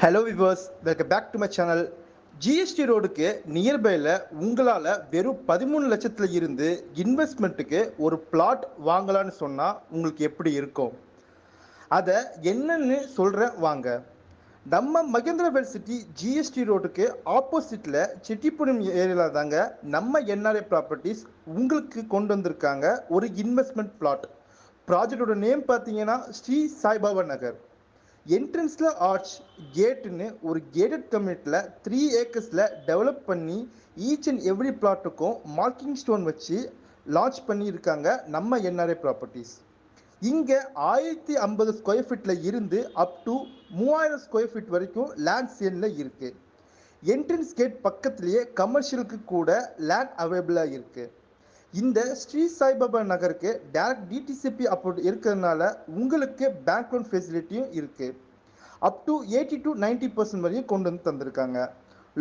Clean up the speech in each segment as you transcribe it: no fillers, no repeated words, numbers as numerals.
Hello viewers, welcome back to my channel. GST ரோடுக்கு நியர்பையில் உங்களால் வெறும் 13 லட்சத்தில் இருந்து இன்வெஸ்ட்மெண்ட்டுக்கு ஒரு பிளாட் வாங்கலான்னு சொன்னால் உங்களுக்கு எப்படி இருக்கும்? அதை என்னன்னு சொல்கிறேன் வாங்க. நம்ம மகேந்திரவேல் சிட்டி ஜிஎஸ்டி ரோடுக்கு ஆப்போசிட்டில் செட்டிப்புரம் ஏரியாவில் தாங்க நம்ம என்ஆர்ஐ ப்ராப்பர்ட்டிஸ் உங்களுக்கு கொண்டு வந்திருக்காங்க ஒரு இன்வெஸ்ட்மெண்ட் பிளாட். ப்ராஜெக்டோட நேம் பார்த்தீங்கன்னா ஸ்ரீ சாய்பாபா நகர். என்ட்ரன்ஸில் ஆர்ச் கேட்டுன்னு ஒரு கேட்டட் கம்யூனிட்டியில் 3 ஏக்கர்ஸில் டெவலப் பண்ணி ஈச் அண்ட் எவ்ரி பிளாட்டுக்கும் மார்க்கிங் ஸ்டோன் வச்சு லான்ச் பண்ணியிருக்காங்க நம்ம என்ஆர்ஐ ப்ராப்பர்ட்டிஸ். இங்கே 1050 ஸ்கொயர் ஃபீட்டில் இருந்து அப் டு 3000 ஸ்கொயர் ஃபீட் வரைக்கும் லேண்ட் சேலில் இருக்குது. என்ட்ரன்ஸ் கேட் பக்கத்துலேயே கமர்ஷியலுக்கு கூட லேண்ட் அவைலபிளாக இருக்குது. இந்த ஸ்ரீ சாய்பாபா நகருக்கு டைரக்ட் டிடிசிபி அப்ரூவ் இருக்கிறதுனால உங்களுக்கு பேங்க் லோன் ஃபெசிலிட்டியும் இருக்குது. அப் டு 80 to 90% வரையும் கொண்டு வந்து தந்திருக்காங்க.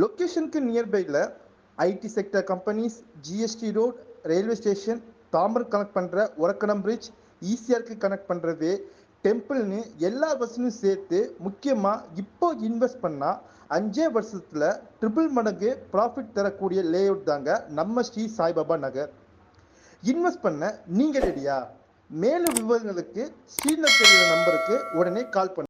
லொக்கேஷனுக்கு நியர்பையில் IT sector companies, GST road, railway station, Tambaram connect பண்ணுற ஒரக்கடம் பிரிட்ஜ், ஈசிஆருக்கு கனெக்ட் பண்ணுற வே, டெம்பிள்னு எல்லா வசதியும் சேர்த்து முக்கியமாக இப்போ இன்வெஸ்ட் பண்ணால் 5 வருஷத்தில் ட்ரிபிள் மடங்கு ப்ராஃபிட் தரக்கூடிய லேஅவுட் தாங்க நம்ம ஸ்ரீ சாய்பாபா நகர். இன்வெஸ்ட் பண்ண நீங்கள் ரெடியா? மேலும் விவரங்களுக்கு ஸ்க்ரீனில் தெரிகிற நம்பருக்கு உடனே கால் பண்ணுங்க.